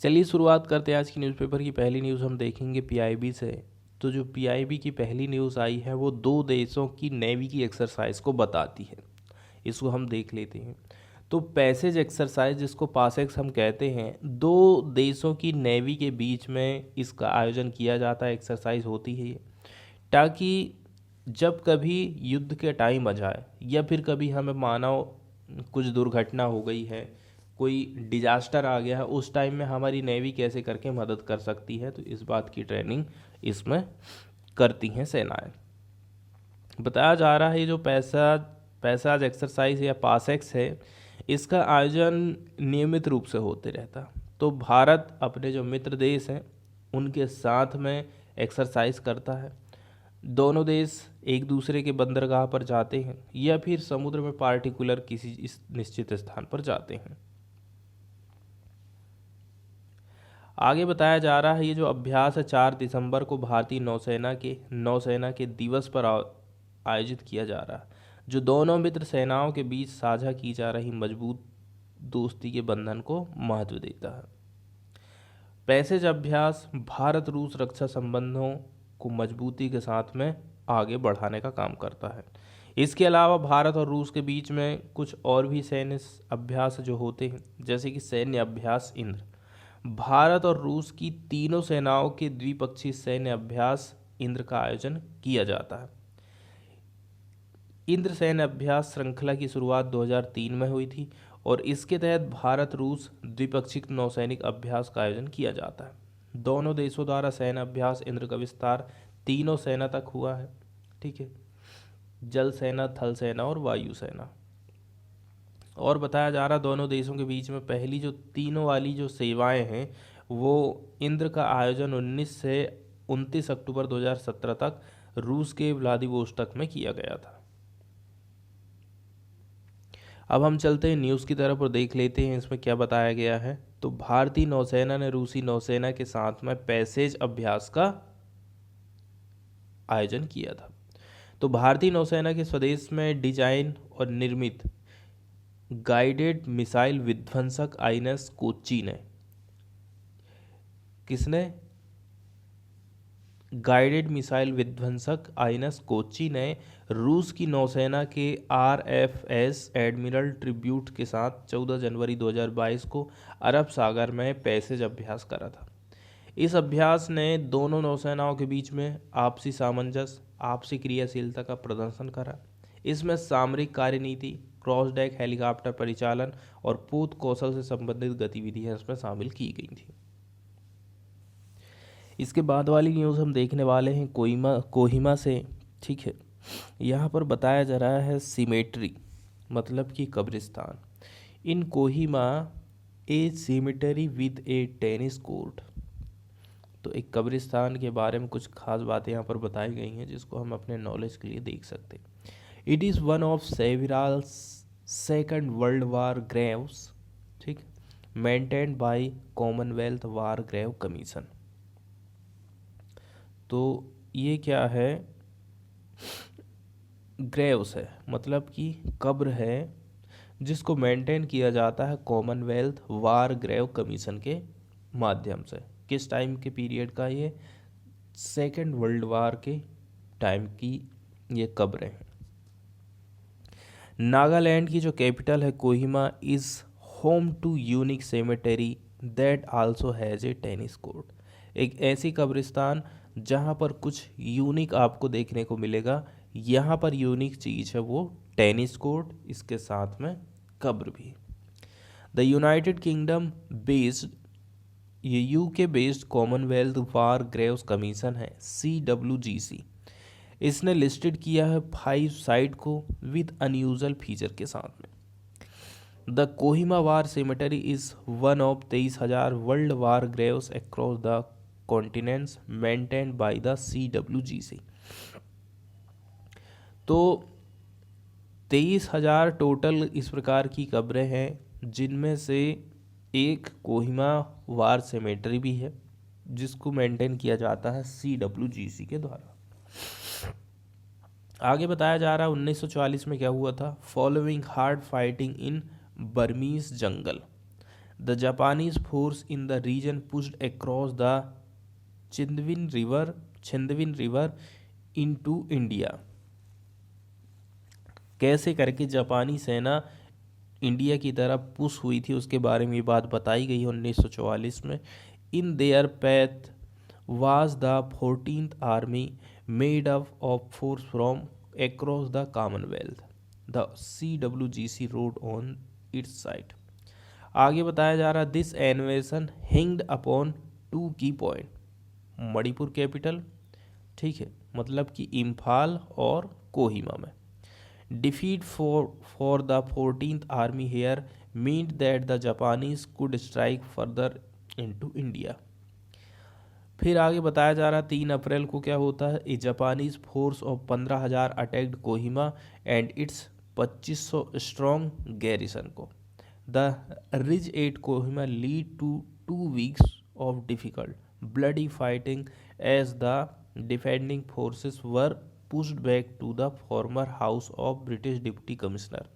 चलिए शुरुआत करते हैं आज की न्यूज़पेपर की। पहली न्यूज़ हम देखेंगे पीआईबी से। तो जो पीआईबी की पहली न्यूज़ आई है वो दो देशों की नेवी की एक्सरसाइज को बताती है। इसको हम देख लेते हैं। तो पैसेज एक्सरसाइज, जिसको पासेक्स हम कहते हैं, दो देशों की नेवी के बीच में इसका आयोजन किया जाता है, एक्सरसाइज होती है ये, ताकि जब कभी युद्ध के टाइम आ जाए या फिर कभी हमें मानो कुछ दुर्घटना हो गई है, कोई डिजास्टर आ गया है, उस टाइम में हमारी नेवी कैसे करके मदद कर सकती है, तो इस बात की ट्रेनिंग इसमें करती हैं सेनाएं। बताया जा रहा है ये जो पैसाज एक्सरसाइज या पासेक्स है, इसका आयोजन नियमित रूप से होते रहता। तो भारत अपने जो मित्र देश हैं उनके साथ में एक्सरसाइज करता है। दोनों देश एक दूसरे के बंदरगाह पर जाते हैं या फिर समुद्र में पार्टिकुलर किसी इस निश्चित स्थान पर जाते हैं। आगे बताया जा रहा है ये जो अभ्यास है 4 दिसंबर को भारतीय नौसेना के दिवस पर आयोजित किया जा रहा है, जो दोनों मित्र सेनाओं के बीच साझा की जा रही मजबूत दोस्ती के बंधन को महत्व देता है। पैसेज अभ्यास भारत रूस रक्षा संबंधों को मजबूती के साथ में आगे बढ़ाने का काम करता है। इसके अलावा भारत और रूस के बीच में कुछ और भी सैन्य अभ्यास जो होते हैं, जैसे कि सैन्य अभ्यास इंद्र। भारत और रूस की तीनों सेनाओं के द्विपक्षीय सैन्य अभ्यास इंद्र का आयोजन किया जाता है। इंद्र सैन्य अभ्यास श्रृंखला की शुरुआत 2003 में हुई थी और इसके तहत भारत रूस द्विपक्षीय नौसैनिक अभ्यास का आयोजन किया जाता है। दोनों देशों द्वारा सैन्य अभ्यास इंद्र का विस्तार तीनों सेना तक हुआ है। ठीक है, जल सेना, थल सेना और वायु सेना। और बताया जा रहा दोनों देशों के बीच में पहली जो तीनों वाली जो सेवाएं हैं वो इंद्र का आयोजन 19 से 29 अक्टूबर 2017 तक रूस के व्लादिवोस्टोक में किया गया था। अब हम चलते हैं न्यूज़ की तरफ और देख लेते हैं इसमें क्या बताया गया है। तो भारतीय नौसेना ने रूसी नौसेना के साथ में पैसेज अभ्यास का आयोजन किया था। तो भारतीय नौसेना के स्वदेश में डिजाइन और निर्मित गाइडेड मिसाइल विध्वंसक आईएनएस कोच्चि ने गाइडेड मिसाइल विध्वंसक आईएनएस कोच्चि ने रूस की नौसेना के आरएफएस एडमिरल ट्रिब्यूट के साथ 14 जनवरी 2022 को अरब सागर में पैसेज अभ्यास करा था। इस अभ्यास ने दोनों नौसेनाओं के बीच में आपसी सामंजस्य, आपसी क्रियाशीलता का प्रदर्शन करा। इसमें सामरिक कार्यनीति, क्रॉस डेक हेलीकॉप्टर परिचालन और पोत कौशल से संबंधित गतिविधियां इसमें शामिल की गई थी। इसके बाद वाली न्यूज़ हम देखने वाले हैं कोहिमा से। ठीक है, यहाँ पर बताया जा रहा है सिमेट्री, मतलब कि कब्रिस्तान। In Kohima a cemetery with a tennis court. तो एक कब्रिस्तान के बारे में कुछ खास बातें यहाँ पर बताई गई हैं जिसको हम अपने नॉलेज के लिए देख सकते हैं। It is one of several Second World War graves, ठीक, maintained by Commonwealth War Grave Commission. तो ये क्या है, ग्रेव्स है, मतलब कि कब्र है जिसको मेंटेन किया जाता है कॉमनवेल्थ वार ग्रेव कमीशन के माध्यम से। किस टाइम के पीरियड का, ये सेकेंड वर्ल्ड वार के टाइम की ये कब्रें हैं। नागालैंड की जो कैपिटल है Kohima is home to unique cemetery that also has a tennis court. एक ऐसी कब्रिस्तान जहाँ पर कुछ यूनिक आपको देखने को मिलेगा। यहाँ पर यूनिक चीज़ है वो टेनिस कोर्ट, इसके साथ में कब्र भी। द यूनाइटेड किंगडम बेस्ड, ये यूके बेस्ड कॉमनवेल्थ वार ग्रेव्स कमीशन है, CWGC। इसने लिस्टेड किया है 5 साइट को विद अनयूजुअल फीचर के साथ में। The Kohima war cemetery is one of 23,000 world War Graves across the continents maintained by the CWGC। तो 23,000 टोटल इस प्रकार की कब्रें हैं, जिनमें से एक कोहिमा वार सेमेटरी भी है जिसको मेंटेन किया जाता है CWGC के द्वारा। आगे बताया जा रहा है 1944 में क्या हुआ था। Following hard fighting in Burmese jungle, the Japanese force in the region pushed across the Chindwin river into India. कैसे करके जापानी सेना इंडिया की तरफ पुश हुई थी उसके बारे में ये बात बताई गई है 1944 में। In their path was the 14th army made up of force from across the Commonwealth. The CWGC wrote on its site. आगे बताया जा रहा this invasion hinged upon two key point. Manipur capital, ठीक है, मतलब कि इम्फाल और कोहिमा में। Defeat for the 14th army here meant that the Japanese could strike further into India. फिर आगे बताया जा रहा 3 अप्रैल को क्या होता है, a Japanese force of 15,000 attacked Kohima and its 2500 strong garrison को। The ridge at Kohima lead to 2 weeks of difficult bloody fighting as the defending forces were pushed back to the former house of British deputy commissioner.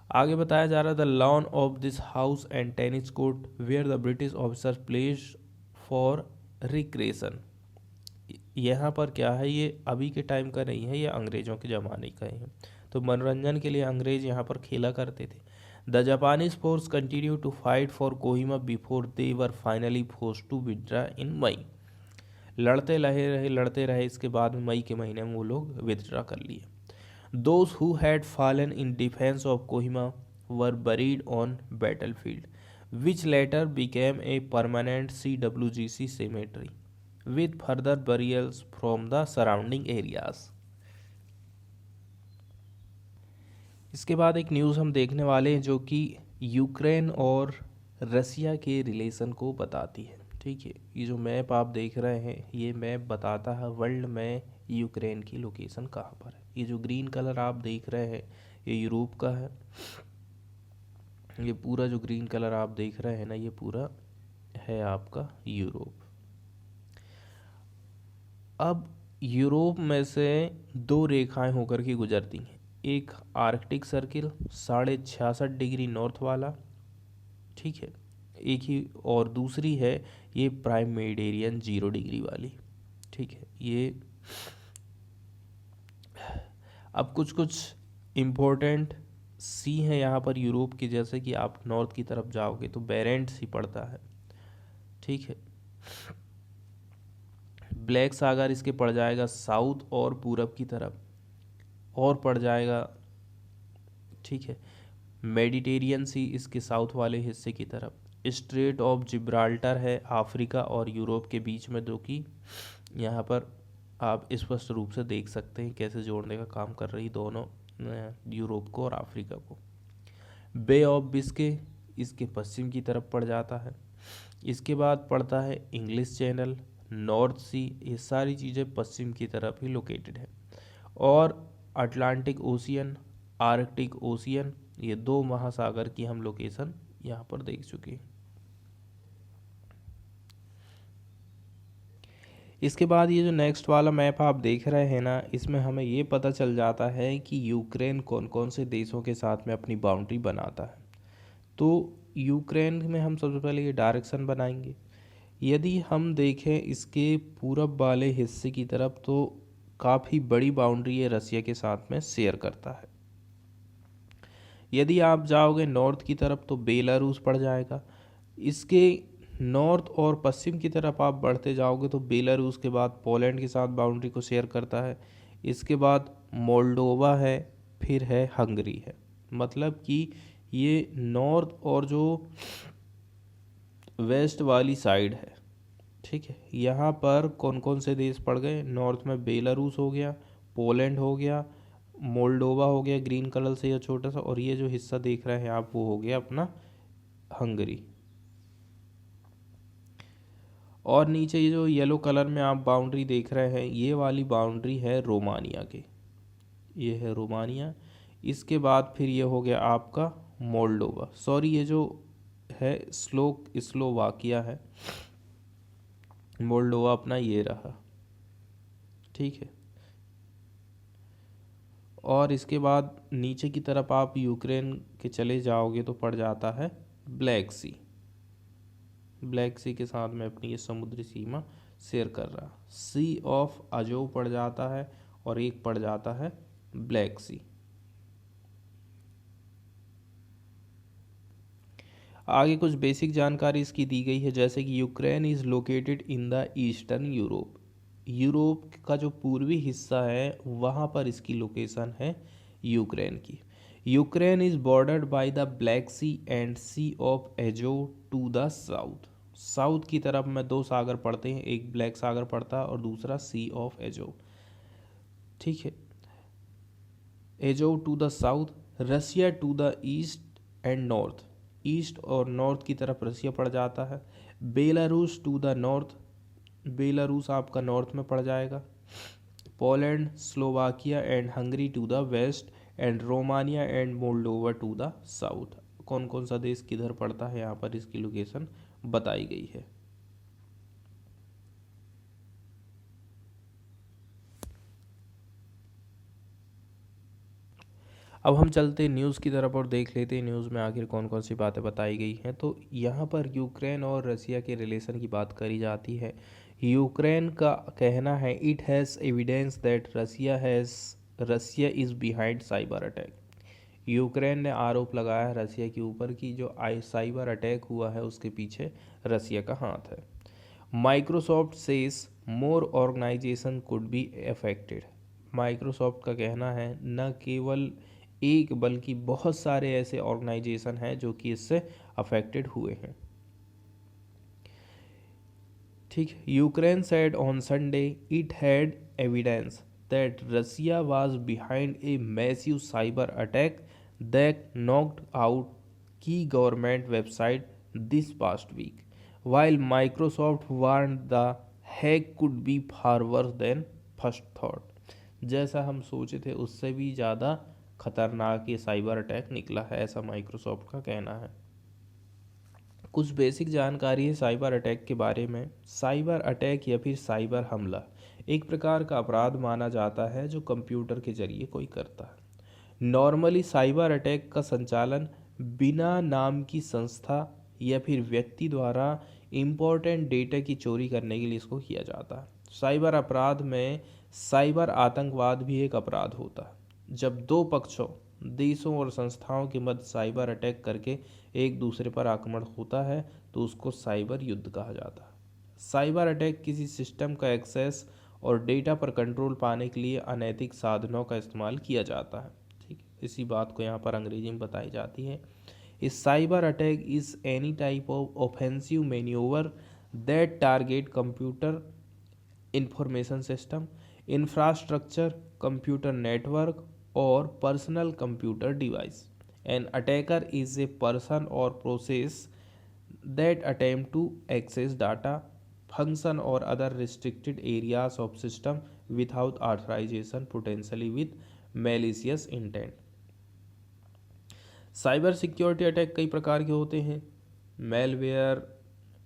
आगे बताया जा रहा the lawn of this house and tennis court where the British officer place for recreation. यहाँ पर क्या है, ये अभी के टाइम का नहीं है, ये अंग्रेज़ों के ज़माने का है। तो मनोरंजन के लिए अंग्रेज यहाँ पर खेला करते थे। The Japanese force continue to fight for Kohima before they were finally force to withdraw in May. लड़ते रहे, इसके बाद में मई के महीने में वो लोग विड्रा कर लिए। Those who had fallen in defense of Kohima were buried on battlefield, which later became a permanent CWGC cemetery, with further burials from the surrounding areas. इसके बाद एक न्यूज़ हम देखने वाले हैं जो कि यूक्रेन और रसिया के रिलेशन को बताती है। ठीक है, ये जो मैप आप देख रहे हैं, ये मैप बताता है वर्ल्ड में यूक्रेन की लोकेशन कहाँ पर है। ये जो ग्रीन कलर आप देख रहे हैं ये यूरोप का है। ये पूरा जो ग्रीन कलर आप देख रहे हैं ना, ये पूरा है आपका यूरोप। अब यूरोप में से 2 रेखाएं होकर के गुजरती हैं, एक आर्कटिक सर्किल 66.5 डिग्री नॉर्थ वाला, ठीक है, एक ही, और दूसरी है ये प्राइम मेडिटेरियन 0 डिग्री वाली, ठीक है। ये अब कुछ इम्पोर्टेंट सी हैं यहाँ पर यूरोप के, जैसे कि आप नॉर्थ की तरफ जाओगे तो बेरेंट सी पड़ता है, ठीक है। ब्लैक सागर इसके पड़ जाएगा साउथ और पूरब की तरफ, और पड़ जाएगा, ठीक है, मेडिटेरियन सी इसके साउथ वाले हिस्से की तरफ। स्ट्रेट ऑफ जिब्राल्टर है अफ्रीका और यूरोप के बीच में, जो कि यहाँ पर आप स्पष्ट रूप से देख सकते हैं कैसे जोड़ने का काम कर रही दोनों यूरोप को और अफ्रीका को। बे ऑफ बिस्के इसके पश्चिम की तरफ पड़ जाता है। इसके बाद पड़ता है इंग्लिश चैनल, नॉर्थ सी, ये सारी चीज़ें पश्चिम की तरफ ही लोकेटेड है। और अटलांटिक ओशियन, आर्कटिक ओशियन, ये 2 महासागर की हम लोकेशन यहाँ पर देख चुके हैं। इसके बाद ये जो नेक्स्ट वाला मैप आप देख रहे हैं ना, इसमें हमें ये पता चल जाता है कि यूक्रेन कौन कौन से देशों के साथ में अपनी बाउंड्री बनाता है। तो यूक्रेन में हम सबसे पहले ये डायरेक्शन बनाएंगे। यदि हम देखें इसके पूरब वाले हिस्से की तरफ, तो काफ़ी बड़ी बाउंड्री ये रसिया के साथ में शेयर करता है। यदि आप जाओगे नॉर्थ की तरफ तो बेलारूस पड़ जाएगा। इसके नॉर्थ और पश्चिम की तरफ आप बढ़ते जाओगे तो बेलारूस के बाद पोलैंड के साथ बाउंड्री को शेयर करता है। इसके बाद मोल्डोवा है, फिर है हंगरी है। मतलब कि ये नॉर्थ और जो वेस्ट वाली साइड है, ठीक है, यहाँ पर कौन कौन से देश पड़ गए। नॉर्थ में बेलारूस हो गया, पोलैंड हो गया, मोल्डोवा हो गया ग्रीन कलर से यह छोटा सा, और ये जो हिस्सा देख रहे हैं आप वो हो गया अपना हंगरी। और नीचे ये जो येलो कलर में आप बाउंड्री देख रहे हैं, ये वाली बाउंड्री है रोमानिया की, ये है रोमानिया। इसके बाद फिर ये हो गया आपका मोल्डोवा, सॉरी ये जो है स्लोवाकिया है, मोल्डोवा अपना ये रहा, ठीक है। और इसके बाद नीचे की तरफ आप यूक्रेन के चले जाओगे तो पड़ जाता है ब्लैक सी। ब्लैक सी के साथ में अपनी ये समुद्री सीमा शेयर कर रहा। सी ऑफ अजोव पड़ जाता है और एक पड़ जाता है ब्लैक सी। आगे कुछ बेसिक जानकारी इसकी दी गई है, जैसे कि Ukraine is located in the eastern Europe. Europe का जो पूर्वी हिस्सा है वहाँ पर इसकी लोकेशन है यूक्रेन की। Ukraine is bordered by the Black Sea and Sea of Azov to the south. South की तरफ में दो सागर पड़ते हैं, एक ब्लैक सागर पड़ता है और दूसरा सी ऑफ एजोव। ठीक है, Azov to the south, Russia to the east and north. East और नॉर्थ की तरफ रसिया पड़ जाता है। Belarus to the north, Belarus आपका नॉर्थ में पड़ जाएगा। Poland, Slovakia and Hungary to the west and Romania and Moldova to the south. कौन कौन सा देश किधर पड़ता है यहाँ पर इसकी लोकेशन बताई गई है। अब हम चलते हैं न्यूज़ की तरफ और देख लेते हैं न्यूज़ में आखिर कौन कौन सी बातें बताई गई हैं। तो यहाँ पर यूक्रेन और रसिया के रिलेशन की बात करी जाती है। यूक्रेन का कहना है it has evidence that Russia is behind cyber attack. Ukraine ने आरोप लगाया है रसिया के ऊपर कि जो साइबर अटैक हुआ है उसके पीछे रसिया का हाथ है। Microsoft says more organisation could be affected. Microsoft का कहना है न केवल एक बल्कि बहुत सारे ऐसे ऑर्गेनाइजेशन हैं जो कि इससे अफेक्टेड हुए हैं। ठीक, Ukraine said on Sunday it had evidence that Russia was behind a massive cyber attack that knocked out की government website this past week, while Microsoft warned the hack could be far worse than first thought। जैसा हम सोचे थे उससे भी ज़्यादा खतरनाक ये साइबर अटैक निकला है, ऐसा माइक्रोसॉफ्ट का कहना है। कुछ बेसिक जानकारी है साइबर अटैक के बारे में। साइबर अटैक या फिर साइबर हमला एक प्रकार का अपराध माना जाता है जो कंप्यूटर के जरिए कोई करता है। नॉर्मली साइबर अटैक का संचालन बिना नाम की संस्था या फिर व्यक्ति द्वारा इम्पोर्टेंट डेटा की चोरी करने के लिए इसको किया जाता है। साइबर अपराध में साइबर आतंकवाद भी एक अपराध होता है। जब दो पक्षों, देशों और संस्थाओं के मध्य साइबर अटैक करके एक दूसरे पर आक्रमण होता है तो उसको साइबर युद्ध कहा जाता है। साइबर अटैक किसी सिस्टम का एक्सेस और डेटा पर कंट्रोल पाने के लिए अनैतिक साधनों का इस्तेमाल किया जाता है। ठीक, इसी बात को यहाँ पर अंग्रेजी में बताई जाती है। A cyber attack is any type of offensive maneuver that target computer information system, infrastructure, computer network, or personal computer device. An attacker is a person or process that attempt to access data, function, or other restricted areas of system without authorization, potentially with malicious intent। Cyber security attack कई प्रकार के होते हैं। Malware,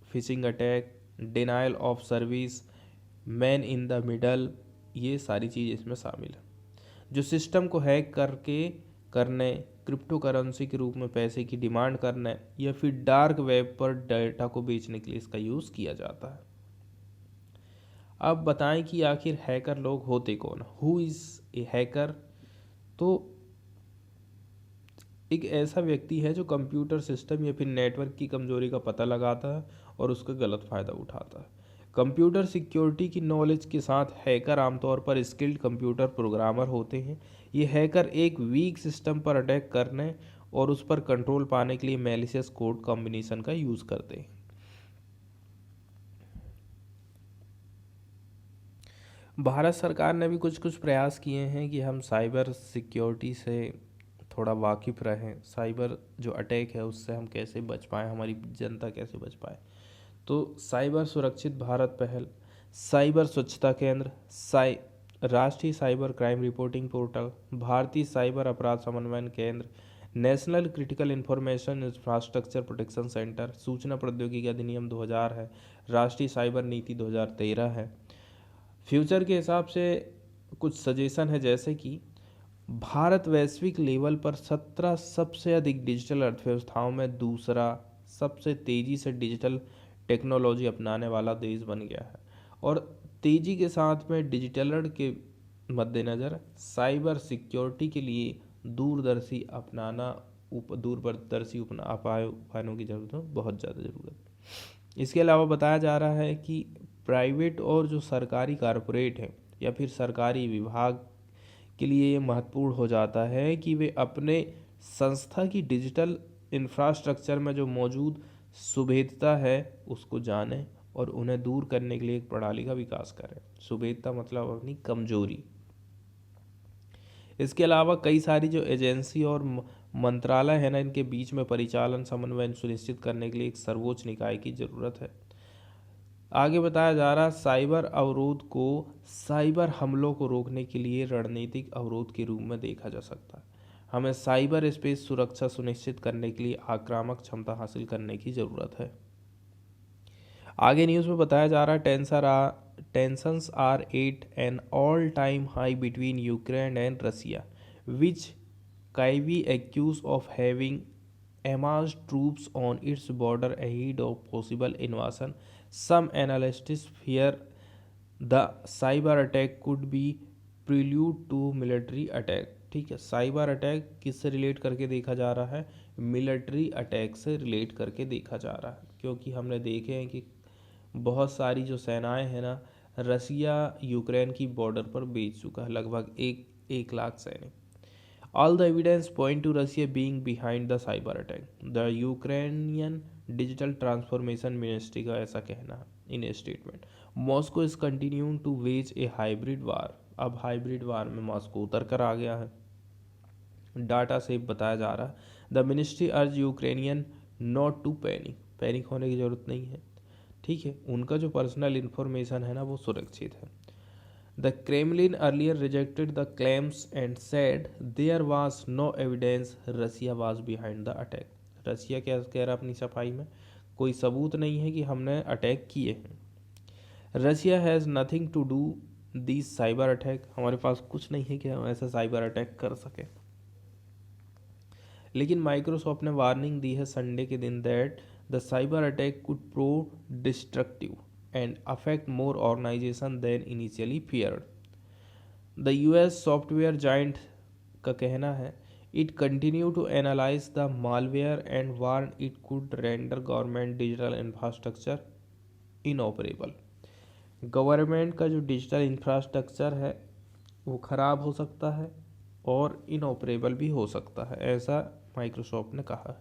phishing attack, denial of service, man in the middle, ये सारी चीज़ इसमें शामिल है। जो सिस्टम को हैक करने, क्रिप्टो करेंसी के रूप में पैसे की डिमांड करने या फिर डार्क वेब पर डेटा को बेचने के लिए इसका यूज़ किया जाता है। अब बताएं कि आखिर हैकर लोग होते कौन, हु इज़ ए हैकर। तो एक ऐसा व्यक्ति है जो कंप्यूटर सिस्टम या फिर नेटवर्क की कमजोरी का पता लगाता है और उसका गलत फ़ायदा उठाता है। कंप्यूटर सिक्योरिटी की नॉलेज के साथ हैकर आमतौर पर स्किल्ड कंप्यूटर प्रोग्रामर होते हैं। ये हैकर एक वीक सिस्टम पर अटैक करने और उस पर कंट्रोल पाने के लिए मैलिशियस कोड कॉम्बिनेशन का यूज़ करते हैं। भारत सरकार ने भी कुछ प्रयास किए हैं कि हम साइबर सिक्योरिटी से थोड़ा वाकिफ़ रहें, साइबर जो अटैक है उससे हम कैसे बच पाएँ, हमारी जनता कैसे बच पाए। तो साइबर सुरक्षित भारत पहल, साइबर स्वच्छता केंद्र, राष्ट्रीय साइबर क्राइम रिपोर्टिंग पोर्टल, भारतीय साइबर अपराध समन्वयन केंद्र, national critical information infrastructure protection centre, सूचना प्रौद्योगिकी अधिनियम 2000 है, राष्ट्रीय साइबर नीति 2013 है। फ्यूचर के हिसाब से कुछ सजेशन है, जैसे कि भारत वैश्विक लेवल पर 17 सबसे अधिक डिजिटल अर्थव्यवस्थाओं में दूसरा सबसे तेजी से डिजिटल टेक्नोलॉजी अपनाने वाला देश बन गया है। और तेजी के साथ में डिजिटल के मद्देनज़र साइबर सिक्योरिटी के लिए दूरदर्शी उपायों की ज़रूरत है, बहुत ज़्यादा ज़रूरत। इसके अलावा बताया जा रहा है कि प्राइवेट और जो सरकारी कारपोरेट हैं या फिर सरकारी विभाग के लिए ये महत्वपूर्ण हो जाता है कि वे अपने संस्था की डिजिटल इंफ्रास्ट्रक्चर में जो मौजूद सुभेद्यता है उसको जानें और उन्हें दूर करने के लिए एक प्रणाली का विकास करें। सुभेद्यता मतलब अपनी कमजोरी। इसके अलावा कई सारी जो एजेंसी और मंत्रालय है ना, इनके बीच में परिचालन समन्वय सुनिश्चित करने के लिए एक सर्वोच्च निकाय की ज़रूरत है। आगे बताया जा रहा साइबर अवरोध को साइबर हमलों को रोकने के लिए रणनीतिक अवरोध के रूप में देखा जा सकता है। हमें साइबर स्पेस सुरक्षा सुनिश्चित करने के लिए आक्रामक क्षमता हासिल करने की ज़रूरत है। आगे न्यूज़ में बताया जा रहा है tensions are at an all-time high between Ukraine and Russia, which Kyiv accused of having amassed troops on its border ahead of possible invasion. Some analysts fear the cyber attack could be prelude to military attack। ठीक है, cyber attack किससे relate करके देखा जा रहा है? Military attack से relate करके देखा जा रहा है, क्योंकि हमने देखे हैं कि बहुत सारी जो सेनाएं हैं ना, रसिया यूक्रेन की बॉर्डर पर भेज चुका है, लगभग एक लाख सैनिक। All the evidence point to Russia being behind the cyber attack, the Ukrainian digital transformation ministry का ऐसा कहना है in statement. Moscow is continuing to wage a hybrid war. अब हाइब्रिड वार में मॉस्को उतर कर आ गया है। डाटा से बताया जा रहा है द मिनिस्ट्री अर्ज यूक्रेनियन नॉट टू पैनिक होने की ज़रूरत नहीं है। ठीक है, उनका जो पर्सनल इन्फॉर्मेशन है ना वो सुरक्षित है। The Kremlin earlier rejected the claims and said there was no evidence Russia was behind the attack. Russia क्या कह रहा अपनी सफाई में, कोई सबूत नहीं है कि हमने अटैक किए हैं। Russia has nothing to do this cyber attack, हमारे पास कुछ नहीं है कि हम ऐसा साइबर अटैक कर सकें। लेकिन माइक्रोसॉफ्ट ने वार्निंग दी है संडे के दिन that the cyber attack could prove destructive and affect more organisation than initially feared. The US software giant का कहना है it continue to analyse the malware and warn it could render government digital infrastructure inoperable. Government का जो digital infrastructure है वो ख़राब हो सकता है और इनऑपरेबल भी हो सकता है, ऐसा माइक्रोसॉफ्ट ने कहा है।